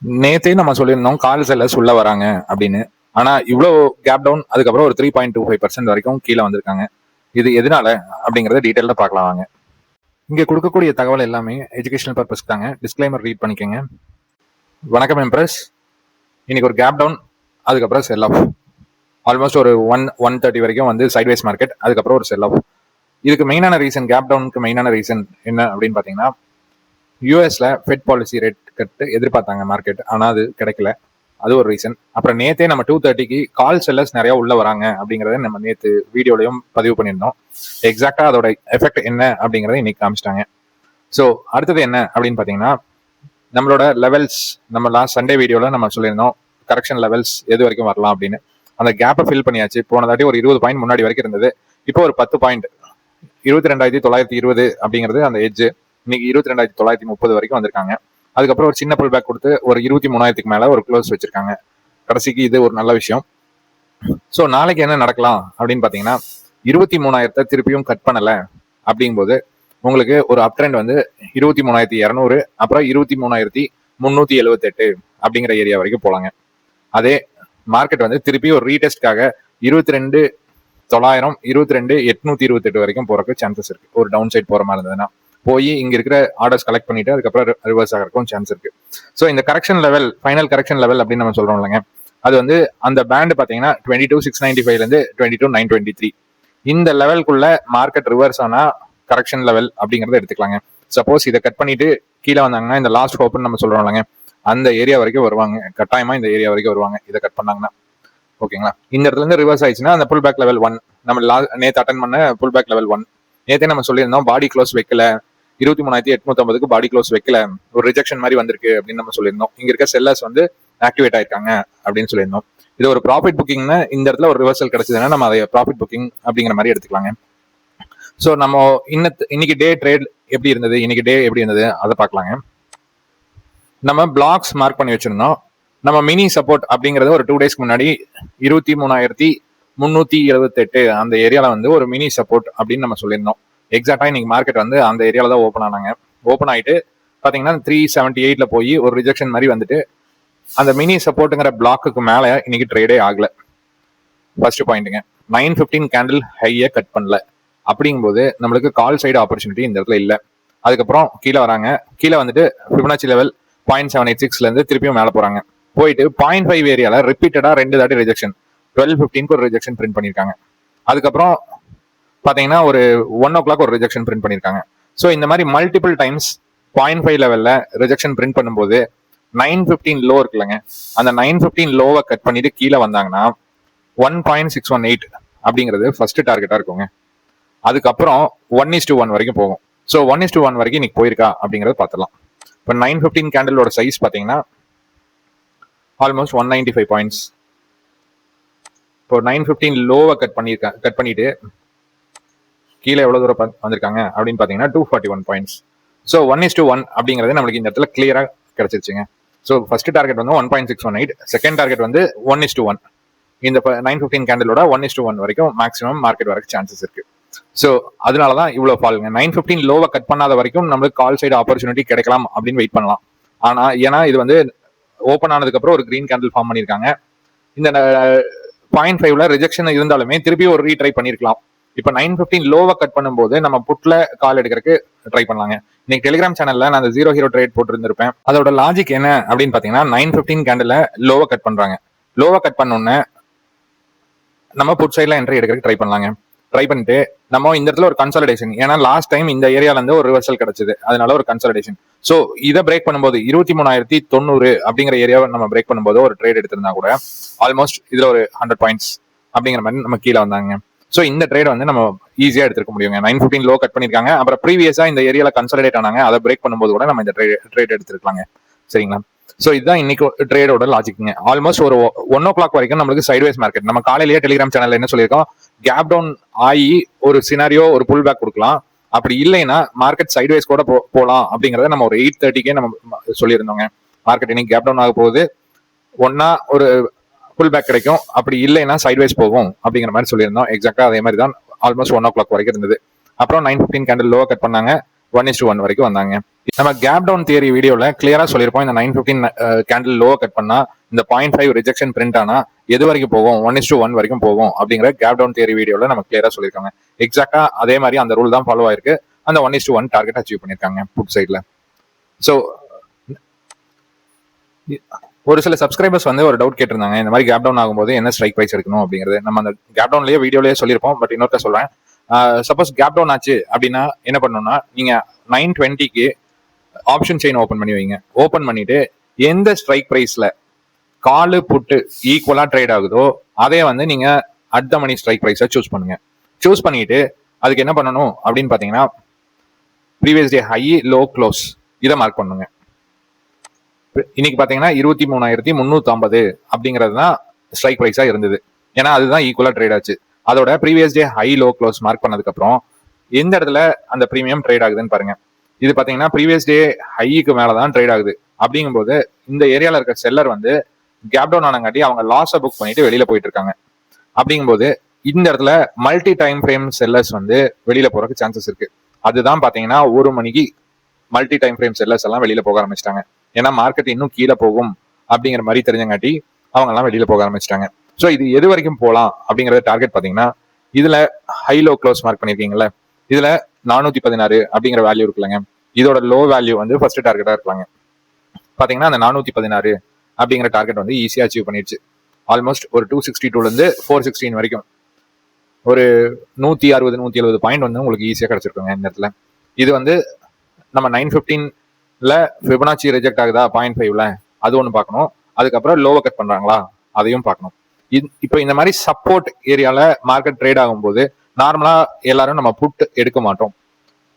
நேத்தே நம்ம சொல்லியிருந்தோம் கால் செல்லர்ஸ் உள்ள வராங்க அப்படின்னு. ஆனா இவ்வளவு கேப் டவுன் அதுக்கப்புறம் ஒரு 3.25% வரைக்கும் கீழே வந்திருக்காங்க. இது எதனால அப்படிங்கறத டீடைல்ல பார்க்கலாம் வாங்க. இங்க கொடுக்கக்கூடிய தகவல் எல்லாமே எஜுகேஷனல் பர்பஸ்க்கு தாங்க. டிஸ்க்ளைமர் ரீட் பண்ணிக்கோங்க. வணக்கம் எம்ப்ரஸ். இன்னைக்கு ஒரு கேப் டவுன், அதுக்கப்புறம் செல் ஆஃப். ஆல்மோஸ்ட் ஒரு 130 வரைக்கும் வந்து சைட்வேஸ் மார்க்கெட், அதுக்கப்புறம் ஒரு செல் ஆஃப். இதுக்கு மெயினான ரீசன், கேப் டவுனுக்கு மெயினான ரீசன் என்ன அப்படின்னு பாத்தீங்கன்னா, யூஎஸ்ல ஃபெட் பாலிசி ரேட் கட்டு எதிர்பார்த்தாங்க மார்க்கெட், ஆனா அது கிடைக்கல. அது ஒரு ரீசன். அப்புறம் நேத்தே நம்ம 2:30க்கு கால் செல்லர்ஸ் நிறைய உள்ள வராங்க அப்படிங்கறத நம்ம நேத்து வீடியோலயும் பதிவு பண்ணியிருந்தோம். எக்ஸாக்டா அதோட எஃபெக்ட் என்ன அப்படிங்கறத இன்னைக்கு காமிச்சிட்டாங்க. ஸோ அடுத்தது என்ன அப்படின்னு பாத்தீங்கன்னா, நம்மளோட லெவல்ஸ், நம்ம லாஸ்ட் சண்டே வீடியோல நம்ம சொல்லியிருந்தோம் கரெக்ஷன் லெவல்ஸ் எது வரைக்கும் வரலாம் அப்படின்னு. அந்த கேப்பை ஃபில் பண்ணியாச்சு. போன தாட்டி ஒரு 20 பாயிண்ட் முன்னாடி வரைக்கும் இருந்தது. இப்போ ஒரு 10 பாயிண்ட், 22,920 அப்படிங்கிறது அந்த எட்ஜ். இன்னைக்கு 22,930 வரைக்கும் வந்திருக்காங்க. அதுக்கப்புறம் ஒரு சின்ன புல் பேக் கொடுத்து ஒரு 23,000க்கு மேல ஒரு க்ளோஸ் வச்சிருக்காங்க. கடைசிக்கு இது ஒரு நல்ல விஷயம். ஸோ நாளைக்கு என்ன நடக்கலாம் அப்படின்னு பாத்தீங்கன்னா, 23,000 திருப்பியும் கட் பண்ணல அப்படிங்கும்போது உங்களுக்கு ஒரு அப் ட்ரெண்ட் வந்து 23,200, அப்புறம் 23,378 அப்படிங்கிற ஏரியா வரைக்கும் போலாங்க. அதே மார்க்கெட் வந்து திருப்பி ஒரு ரீடெஸ்ட்காக 22,900, 22,828 வரைக்கும் போறதுக்கு சான்சஸ் இருக்கு. ஒரு டவுன் சைட் போற மாதிரி இருந்ததுன்னா போய் இங்க இருக்கிற ஆர்டர்ஸ் கலெக்ட் பண்ணிட்டு அதுக்கப்புறம் ரிவர்ஸ் ஆகிறதுக்கும் சான்ஸ் இருக்கு. ஸோ இந்த correction level, final correction level அப்படின்னு நம்ம சொல்றோம் இல்லைங்க, அது வந்து அந்த பேண்ட் பாத்தீங்கன்னா 22,695 இருந்து 22,923 இந்த லெவலுக்குள்ள மார்க்கெட் ரிவர்ஸ் ஆனா கரெக்ஷன் லெவல் அப்படிங்கறத எடுத்துக்கலாங்க. சப்போஸ் இதை கட் பண்ணிட்டு கீழே வந்தாங்கன்னா இந்த லாஸ்ட் ஹோப்னு நம்ம சொல்றோம் இல்லைங்க, அந்த ஏரியா வரைக்கும் வருவாங்க. கட்டாயமா இந்த ஏரியா வரைக்கும் வருவாங்க இதை கட் பண்ணாங்கன்னா. ஓகேங்களா? இந்த இடத்துல இருந்து ரிவர்ஸ் ஆயிடுச்சுன்னா அந்த புல் பேக் லெவல் 1, நம்ம நேற்று அட்டன் பண்ண புல் பேக் லெவல் 1. நேற்றே நம்ம சொல்லியிருந்தோம் பாடி க்ளோஸ் வைக்கல, 23,850க்கு பாடி க்ளோஸ் வைக்கல, ஒரு ரிஜெக்ஷன் மாதிரி வந்திருக்கு அப்படின்னு நம்ம சொல்லியிருந்தோம். இங்க இருக்க செல்லர்ஸ் வந்து ஆக்டிவேட் ஆயிருக்காங்க அப்படின்னு சொல்லியிருந்தோம். இது ஒரு ப்ராஃபிட் புக்கிங்னு இந்த இடத்துல ஒரு ரிவர்சல் கிடைச்சதுன்னா நம்ம அதை ப்ராஃபிட் புக்கிங் அப்படிங்கிற மாதிரி எடுத்துக்கலாங்க. ஸோ நம்ம இன்னைக்கு டே ட்ரேட் எப்படி இருந்தது, இன்னைக்கு டே எப்படி இருந்தது அதை பார்க்கலாங்க. நம்ம பிளாக்ஸ் மார்க் பண்ணி வச்சிருந்தோம். நம்ம மினி சப்போர்ட் அப்படிங்கறது ஒரு 2 டேஸ்க்கு முன்னாடி 23,378 அந்த ஏரியால வந்து ஒரு மினி சப்போர்ட் அப்படின்னு நம்ம சொல்லியிருந்தோம். எக்ஸாக்டா இன்னைக்கு மார்க்கெட் வந்து அந்த ஏரியால தான் ஓப்பன் ஆனாங்க. ஓப்பன் ஆயிட்டு பாத்தீங்கன்னா 378ல போய் ஒரு ரிஜெக்ஷன் மாதிரி வந்துட்டு அந்த மினி சப்போர்ட்டுங்கிற பிளாக்கு மேல இன்னைக்கு ட்ரேடே ஆகல. ஃபர்ஸ்ட் பாயிண்ட்டுங்க, 915 கேண்டில் ஹையை கட் பண்ணல. அப்படிங்கும்போது நம்மளுக்கு கால் சைடு ஆப்பர்ச்சுனிட்டி இந்த இடத்துல இல்லை. அதுக்கப்புறம் கீழே வராங்க. கீழே வந்துட்டு ஃபிபனாச்சி லெவல் 0.786ல இருந்து திருப்பியும் மேலே போறாங்க. போயிட்டு 0.5 ஏரியால ரிப்பீட்டடா 2 தாட்டி ரிஜெக்ஷன், 12:15க்கு ஒரு ரிஜெக்ஷன் பிரிண்ட் பண்ணிருக்காங்க. அதுக்கப்புறம் பாத்தீங்கன்னா ஒரு 1 o'clock ஒரு ரிஜெக்ஷன் பிரிண்ட் பண்ணிருக்காங்க. ஸோ இந்த மாதிரி மல்டிபிள் டைம்ஸ் 0.5 லெவல்ல ரிஜெக்ஷன் பிரிண்ட் பண்ணும்போது 915 லோ இருக்குல்லங்க, அந்த 915 லோவை கட் பண்ணிட்டு கீழே வந்தாங்கன்னா 1.618 அப்படிங்கிறது ஃபர்ஸ்ட் டார்கெட்டா இருக்குங்க. அதுக்கப்புறம் 1:1 வரைக்கும் போகும். ஸோ 1:1 வரைக்கும் இன்னைக்கு போயிருக்கா அப்படிங்கறத பார்த்துடலாம். இப்போ 915 கேண்டிலோட சைஸ் பாத்தீங்கன்னா ஆல்மோஸ்ட் 195 பாயிண்ட்ஸ். இப்போ 915 லோவை கட் பண்ணிட்டு கீழே எவ்வளவு தூரம் வந்திருக்காங்க அப்படின்னு பாத்தீங்கன்னா 241 பாயிண்ட்ஸ். ஸோ 1:1 அப்படிங்கிறது நம்மளுக்கு இந்த இடத்துல கிளியரா கிடைச்சிருச்சுங்க. ஸோ ஃபர்ஸ்ட் டார்கெட் வந்து 1.618, செகண்ட் டார்கெட் வந்து 1:1. இந்த 915 கேண்டிலோட 1:1 வரைக்கும் மேக்ஸிமம் மார்க்கெட் வரைக்கும் சான்சஸ் இருக்கு. ஸோ அதனாலதான் இவ்வளவு ஃபாலுங்க. 915 லோவை கட் பண்ணாத வரைக்கும் நம்மளுக்கு கால் சைடு ஆப்பர்ச்சுனிட்டி கிடைக்கலாம் அப்படின்னு வெயிட் பண்ணலாம். ஆனா ஏன்னா இது வந்து ஓப்பன் ஆனதுக்கு அப்புறம் ஒரு கிரீன் கேண்டில் ஃபார்ம் பண்ணிருக்காங்க. இந்த 0.5ல ரிஜெக்ஷன் இருந்தாலுமே திருப்பி ஒரு ரீட்ரை பண்ணிருக்கலாம். இப்ப 915 லோவை கட் பண்ணும்போது நம்ம புட்ல கால் எடுக்கிறதுக்கு ட்ரை பண்ணலாங்க. இன்னைக்கு டெலிகிராம் சேனல்ல நான் அந்த 0 ஹீரோ ட்ரேட் போட்டுருந்திருப்பேன். அதோட லாஜிக் என்ன அப்படின்னு பாத்தீங்கன்னா, 915 கேண்டில் லோவை கட் பண்றாங்க. லோவை கட் பண்ணோன்னு நம்ம புட் சைட்ல என்ட்ரி எடுக்கிறதுக்கு ட்ரை பண்ணலாங்க. ட்ரை பண்ணிட்டு நம்ம இந்த இடத்துல ஒரு கன்சாலிடேஷன், ஏன்னா லாஸ்ட் டைம் இந்த ஏரியால இருந்து ஒரு ரிவர்சல் கிடைச்சது, அதனால ஒரு கன்சாலிடேஷன். ஸோ இதை பிரேக் பண்ணும்போது 23,090 அப்படிங்கிற ஏரியாவை நம்ம பிரேக் பண்ணும்போது ஒரு ட்ரேட் எடுத்திருந்தா கூட ஆல்மோஸ்ட் இதுல ஒரு 100 பாயிண்ட்ஸ் அப்படிங்கிற மாதிரி நம்ம கீழே வந்தாங்க. ஸோ இந்த ட்ரேட் வந்து நம்ம ஈஸியா எடுத்துக்க முடியுங்க. 915 லோ கட் பண்ணிருக்காங்க. அப்புறம் ப்ரீவியஸா இந்த ஏரியால கன்சாலிடேட் ஆனாங்க, அதை பிரேக் பண்ணும்போது கூட நம்ம இந்த ட்ரேட் எடுத்துருக்கலாங்க. சரிங்களா? ஸோ இதுதான் இன்னைக்கு ட்ரேடோட லாஜிக்ங்க. ஆல்மோஸ்ட் ஒரு 1 o'clock வரைக்கும் நம்மளுக்கு சைட்வேஸ் மார்க்கெட். நம்ம காலையிலேயே டெலிகிராம் சேனல்ல என்ன சொல்லியிருக்கோம், கேப் டவுன் ஆகி ஒரு சினாரியோ ஒரு புல் பேக் கொடுக்கலாம், அப்படி இல்லைன்னா மார்க்கெட் சைட்வேஸ் கூட போகலாம் அப்படிங்கறத நம்ம ஒரு 8:30க்கே நம்ம சொல்லியிருந்தோங்க. மார்க்கெட் இன்னைக்கு கேப் டவுன் ஆக போகுது, ஒன்னா ஒரு புல் பேக் கிடைக்கும், அப்படி இல்லைன்னா சைட்வேஸ் போகும் அப்படிங்கிற மாதிரி சொல்லியிருந்தோம். எக்ஸாக்டா அதே மாதிரி தான் ஆல்மோஸ்ட் 1 o'clock வரைக்கும் இருந்தது. அப்புறம் 915 கேண்டில் லோவை கட் பண்ணாங்க, 1:1 வரைக்கும் வந்தாங்க. நம்ம கேப் டவுன் தியரி வீடியோல கிளியரா சொல்லியிருப்போம். இந்த 915 கேண்டில் லோ கட் பண்ணா இந்த 0.5 ரிஜெக்ஷன் பிரிண்ட் ஆனா எது வரைக்கும் போகும், 1:1 வரைக்கும் போகும் அப்படிங்கிற கேப் டவுன் தியரி வீடியோல நம்ம கிளியரா சொல்லியிருக்காங்க. எக்ஸாக்டா அதே மாதிரி அந்த ரூல் தான் ஃபாலோ ஆயிருக்கு. அந்த 1:1 டார்கெட் அச்சீவ் பண்ணிருக்காங்க புட் சைட்ல. ஸோ ஒரு சில சப்ஸ்கிரைபர்ஸ் வந்து ஒரு டவுட் கேட்டிருந்தாங்க, இந்த மாதிரி கேப் டவுன் ஆகும்போது என்ன ஸ்ட்ரைக் பிரைஸ் எடுக்கணும் அப்படிங்கிறது. நம்ம அந்த கேப் டவுன்லயே வீடியோலயே சொல்லியிருப்போம், பட் இன்னொருத்த சொல்றேன். சப்போஸ் கேப் டவுன் ஆச்சு அப்படின்னா என்ன பண்ணணும்னா, நீங்க 920க்கு ஆப்ஷன் செயின் ஓபன் பண்ணி வைங்க. ஓபன் பண்ணிட்டு எந்த ஸ்ட்ரைக் பிரைஸ்ல காலு புட்டு ஈக்குவலா ட்ரேட் ஆகுதோ அதே வந்து நீங்க அட் த மணி ஸ்ட்ரைக் பிரைஸை சூஸ் பண்ணுங்க. சூஸ் பண்ணிட்டு அதுக்கு என்ன பண்ணணும் அப்படின்னு பாத்தீங்கன்னா, previous day high low close இதை மார்க் பண்ணுங்க. இன்னைக்கு பாத்தீங்கன்னா 23,350 அப்படிங்கிறது தான் ஸ்ட்ரைக் பிரைஸா இருந்தது. ஏன்னா அதுதான் ஈக்குவலா ட்ரேட் ஆச்சு. அதோட previous day high low close mark பண்ணதுக்கு அப்புறம் எந்த இடத்துல அந்த பிரீமியம் ட்ரேட் ஆகுதுன்னு பாருங்க. இது பாத்தீங்கன்னா ப்ரீவியஸ் டே ஹைக்கு மேலதான் ட்ரேட் ஆகுது. அப்படிங்கும்போது இந்த ஏரியால இருக்க செல்லர் வந்து கேப் டவுன் ஆனங்காட்டி அவங்க லாஸை புக் பண்ணிட்டு வெளியில போயிட்டு இருக்காங்க. அப்படிங்கும்போது இந்த இடத்துல மல்டி டைம் ஃப்ரேம் செல்லர்ஸ் வந்து வெளியில போறதுக்கு சான்சஸ் இருக்கு. அதுதான் பாத்தீங்கன்னா 1 மணிக்கு மல்டி டைம் ஃப்ரேம் செல்லர்ஸ் எல்லாம் வெளியில போக ஆரம்பிச்சிட்டாங்க. ஏன்னா மார்க்கெட் இன்னும் கீழே போகும் அப்படிங்கிற மாதிரி தெரிஞ்சங்காட்டி அவங்க எல்லாம் வெளியில போக ஆரம்பிச்சிட்டாங்க. ஸோ இது எது வரைக்கும் போகலாம் அப்படிங்கறத டார்கெட் பாத்தீங்கன்னா, இதுல ஹை லோ க்ளோஸ் மார்க் பண்ணிருக்கீங்கல்ல, இதுல 416 அப்படிங்கிற வேல்யூ இருக்குல்லங்க, இதோட லோ வேல்யூ வந்து ஃபர்ஸ்ட் டார்கெட்டா இருக்கலாங்க. பாத்தீங்கன்னா அந்த 416 அப்படிங்கிற டார்கெட் வந்து ஈஸியா அச்சீவ் பண்ணிடுச்சு. ஆல்மோஸ்ட் ஒரு 262ல இருந்து 416 வரைக்கும் ஒரு 160 170 பாயிண்ட் வந்து உங்களுக்கு ஈஸியா கிடைச்சிருக்குங்க இந்த இடத்துல. இது வந்து நம்ம 915ல ஃபிபனாச்சி ரிஜெக்ட் ஆகுதா 0.5ல அது ஒன்று பார்க்கணும். அதுக்கப்புறம் லோவை கட் பண்றாங்களா அதையும் பார்க்கணும். இப்போ இந்த மாதிரி சப்போர்ட் ஏரியால மார்க்கெட் ட்ரேட் ஆகும்போது நார்மலா எல்லாரும் நம்ம புட் எடுக்க மாட்டோம்.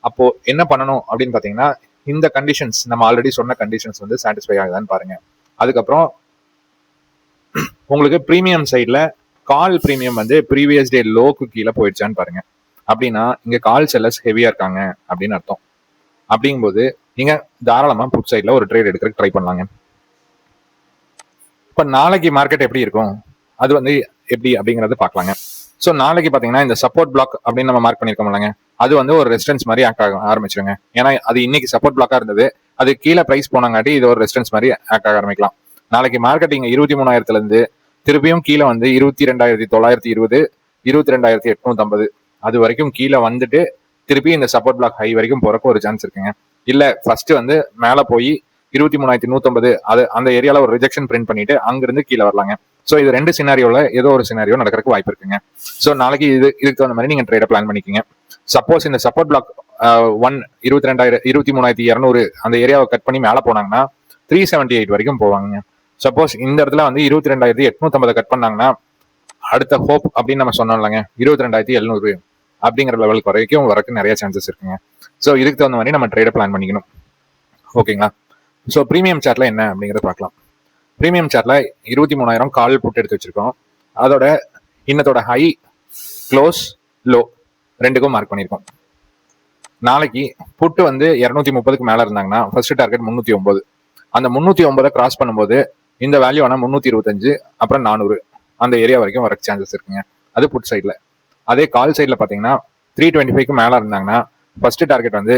அப்போ என்ன பண்ணணும் அப்படின்னு பாத்தீங்கன்னா, இந்த கண்டிஷன்ஸ் நம்ம ஆல்ரெடி சொன்ன கண்டிஷன்ஸ் வந்து சாட்டிஸ்ஃபை ஆகுதான்னு பாருங்க. அதுக்கப்புறம் உங்களுக்கு ப்ரீமியம் சைட்ல கால் ப்ரீமியம் வந்து ப்ரீவியஸ் டே லோக்கு கீழே போயிடுச்சான்னு பாருங்க. அப்படின்னா இங்க கால் செல்லர்ஸ் ஹெவியா இருக்காங்க அப்படின்னு அர்த்தம். அப்படிங்கும்போது நீங்க தாராளமா புட் சைட்ல ஒரு ட்ரேட் எடுக்கிறதுக்கு ட்ரை பண்ணலாங்க. இப்ப நாளைக்கு மார்க்கெட் எப்படி இருக்கும், அது வந்து எப்படி அப்படிங்கறது பாக்கலாங்க. ஸோ நாளைக்கு பாத்தீங்கன்னா இந்த சப்போர்ட் பிளாக் அப்படின்னு நம்ம மார்க் பண்ணிருக்கோம்லங்க, அது வந்து ஒரு ரெசிஸ்டன்ஸ் மாதிரி ஆக்ட் ஆக ஆரம்பிச்சிருங்க. ஏன்னா அது இன்னைக்கு சப்போர்ட் பிளாக்கா இருந்தது, அது கீழே பிரைஸ் போனாங்காட்டி இது ஒரு ரெசிஸ்டன்ஸ் மாதிரி ஆக்ட் ஆக ஆரம்பிக்கலாம். நாளைக்கு மார்க்கெட் இங்க 23,000ல இருந்து திருப்பியும் கீழே வந்து 22,920 22,850 அது வரைக்கும் கீழே வந்துட்டு திருப்பி இந்த சப்போர்ட் பிளாக் ஹை வரைக்கும் போறக்கு ஒரு சான்ஸ் இருக்குங்க. இல்ல ஃபர்ஸ்ட் வந்து மேல போய் 23,150 அது அந்த ஏரியால ஒரு ரிஜெக்ஷன் பிரிண்ட் பண்ணிட்டு அங்கிருந்து கீழே வரலாங்க. ஸோ இது ரெண்டு சினாரியோல ஏதோ ஒரு சினாரியோ நடக்கிறதுக்கு வாய்ப்பு இருக்குங்க. ஸோ நாளைக்கு இதுக்கு தகுந்த மாதிரி நீங்க ட்ரேட பிளான் பண்ணிக்கோங்க. சப்போஸ் இந்த சப்போர்ட் பிளாக் 23,200 அந்த ஏரியாவை கட் பண்ணி மேல போனாங்கன்னா 378 வரைக்கும் போவாங்க. சப்போஸ் இந்த இடத்துல வந்து 22,850 கட் பண்ணாங்கன்னா அடுத்த ஹோப் அப்படின்னு நம்ம சொன்னோம் இல்லைங்க, 22,700 அப்படிங்கிற லெவலுக்கு வரைக்கும் வரக்கு நிறைய சான்சஸ் இருக்குங்க. ஸோ இதுக்கு தகுந்த மாதிரி நம்ம ட்ரேட பிளான் பண்ணிக்கணும். ஓகேங்களா? ஸோ ப்ரீமியம் சார்ட்ல என்ன அப்படிங்கிறத பார்க்கலாம். ப்ரீமியம் சார்ட்ல 23,000 கால் புட் எடுத்து வச்சிருக்கோம். அதோட இன்னத்தோட ஹை க்ளோஸ் லோ ரெண்டுக்கும் மார்க் பண்ணியிருக்கோம். நாளைக்கு புட்டு வந்து 230க்கு மேல இருந்தாங்கன்னா ஃபர்ஸ்ட் டார்கெட் 309. அந்த 309 கிராஸ் பண்ணும்போது இந்த வேல்யூ ஆனா 325 அப்புறம் 400 அந்த ஏரியா வரைக்கும் வர சான்சஸ் இருக்குங்க. அது புட் சைட்ல. அதே கால் சைட்ல பாத்தீங்கன்னா 325க்கு மேல இருந்தாங்கன்னா ஃபர்ஸ்ட் டார்கெட் வந்து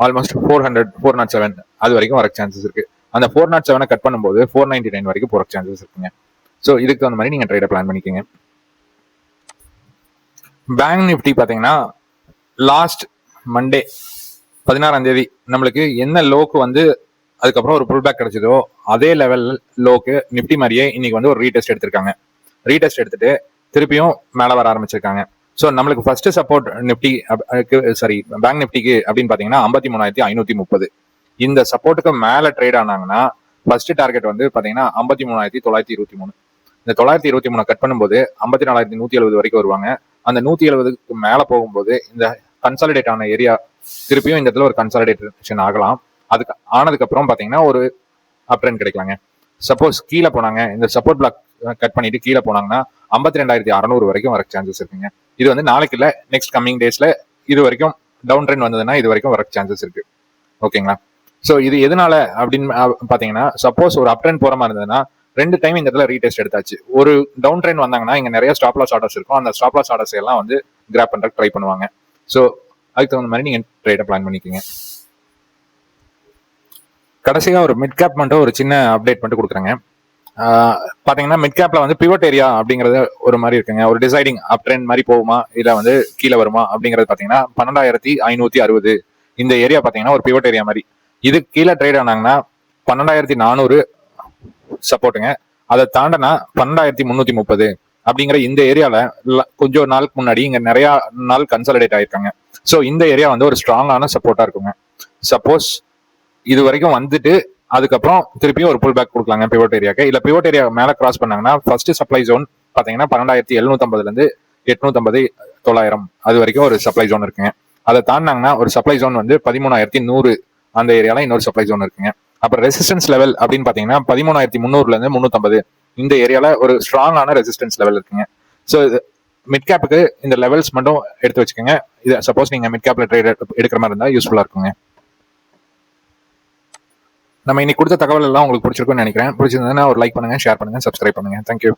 ஆல்மோஸ்ட் 407 அது வரைக்கும் வர சான்சஸ் இருக்கு. அந்த 407 கட் பண்ணும்போது 499 வரைக்கும் போற சான்சஸ் இருக்குங்க. ஸோ இதுக்கு தகுந்த மாதிரி நீங்க ட்ரேட பிளான் பண்ணிக்கோங்க. பேங்க் நிஃப்டி பாத்தீங்கன்னா லாஸ்ட் மண்டே 16ஆம் தேதி நம்மளுக்கு என்ன லோக்கு வந்து அதுக்கப்புறம் ஒரு புல் பேக் கிடைச்சதோ அதே லெவல் லோக்கு நிஃப்டி மாதிரியே இன்னைக்கு வந்து ஒரு ரீடெஸ்ட் எடுத்திருக்காங்க. ரீடெஸ்ட் எடுத்துட்டு திருப்பியும் மேல வர ஆரம்பிச்சிருக்காங்க. ஸோ நம்மளுக்கு ஃபர்ஸ்ட் சப்போர்ட் நிஃப்டி பேங்க் நிஃப்டிக்கு அப்படின்னு பாத்தீங்கன்னா 53,530. இந்த சப்போர்ட்டுக்கு மேல ட்ரேட் ஆனாங்கன்னா ஃபர்ஸ்ட் டார்கெட் வந்து பாத்தீங்கன்னா 53,923. இந்த 923 கட் பண்ணும்போது 54,170 வரைக்கும் வருவாங்க. அந்த 170க்கு மேல போகும்போது இந்த கன்சாலிடேட் ஆன ஏரியா திருப்பியும் இந்த இடத்துல ஒரு கன்சாலிடேஷன் ஆகலாம். அதுக்கு ஆனதுக்கு அப்புறம் பாத்தீங்கன்னா ஒரு அப் ட்ரெண்ட் கிடைக்கலாங்க. சப்போஸ் கீழே போனாங்க, இந்த சப்போர்ட் பிளாக் கட் பண்ணிட்டு கீழே போனாங்கன்னா 52,600 வரைக்கும் வர சான்சஸ் இருக்குங்க. இது வந்து நாளைக்கு இல்ல, நெக்ஸ்ட் கம்மிங் டேஸ்ல இது வரைக்கும் டவுன் ட்ரெண்ட் வந்ததுன்னா இது வரைக்கும் வர சான்சஸ் இருக்கு. ஓகேங்களா? ஸோ இது எதனால அப்படின்னு பாத்தீங்கன்னா, சப்போஸ் ஒரு அப் ட்ரெண்ட் போற மாதிரி இருந்ததுன்னா 2 டைம் இந்த இடத்துல ரீடெஸ்ட் எடுத்தாச்சு. ஒரு டவுன் ட்ரெண்ட் வந்தாங்கன்னா இங்க நிறைய ஸ்டாப் லாஸ் ஆர்டர்ஸ் இருக்கும். அந்த ஸ்டாப் லாஸ் ஆர்டர்ஸ் எல்லாம் வந்து கிராப் பண்றதுக்கு ட்ரை பண்ணுவாங்க. ஸோ அதுக்கு தகுந்த மாதிரி நீங்க ட்ரேடை பிளான் பண்ணிக்கோங்க. கடைசியா ஒரு மிட் கேப் மட்டும் ஒரு சின்ன அப்டேட் மட்டும் கொடுக்குறேங்க. பாத்தீங்கன்னா மிட் கேப்ல வந்து பிவட் ஏரியா அப்படிங்கறது ஒரு மாதிரி இருக்குங்க. ஒரு டிசைடிங் அப் ட்ரெண்ட் மாதிரி போகுமா இல்ல வந்து கீழே வருமா அப்படிங்கறது பாத்தீங்கன்னா 12,560 இந்த ஏரியா பாத்தீங்கன்னா ஒரு பிவட் ஏரியா மாதிரி. இது கீழே ட்ரேட் ஆனாங்கன்னா 12,400 சப்போர்ட்டுங்க. அதை தாண்டனா 12,330 அப்படிங்கிற இந்த ஏரியால கொஞ்சம் நாளுக்கு முன்னாடி இங்க நிறைய நாள் கன்சாலிடேட் ஆயிருக்காங்க. ஸோ இந்த ஏரியா வந்து ஒரு ஸ்ட்ராங்கான சப்போர்ட்டா இருக்குங்க. சப்போஸ் இது வரைக்கும் வந்துட்டு அதுக்கப்புறம் திருப்பியும் ஒரு புல் பேக் கொடுக்கலாங்க பிவோட் ஏரியாக்கு. இல்ல பிவோட் ஏரியா மேல கிராஸ் பண்ணாங்கன்னா ஃபர்ஸ்ட் சப்ளை ஜோன் பாத்தீங்கன்னா 12,750 இருந்து 850 900 அது வரைக்கும் ஒரு சப்ளை ஜோன் இருக்குங்க. அதை தாண்டினாங்கன்னா ஒரு சப்ளை ஜோன் வந்து 13,100 அந்த ஏரியால இன்னொரு சப்ளை ஜோன் இருக்குங்க. அப்புறம் ரெசிஸ்டன்ஸ் லெவல் அப்படின்னு பாத்தீங்கன்னா 13,300 இருந்து 350 இந்த ஏரியால ஒரு ஸ்ட்ராங்கான ரெசிஸ்டன்ஸ் லெவல் இருக்குங்க. ஸோ மிட் கேப்புக்கு இந்த லெவல்ஸ் மட்டும் எடுத்து வச்சுக்கோங்க. இது சப்போஸ் நீங்க மிட் கேப்ல ட்ரேட் எடுக்கிற மாதிரி இருந்தா யூஸ்ஃபுல்லா இருக்குங்க. நம்ம இன்னைக்கு கொடுத்த தகவல் எல்லாம் உங்களுக்கு பிடிச்சிருக்கும்னு நினைக்கிறேன். பிடிச்சிருந்ததுன்னா ஒரு லைக் பண்ணுங்க, ஷேர் பண்ணுங்க, சப்ஸ்கிரைப் பண்ணுங்க. தேங்க்யூ.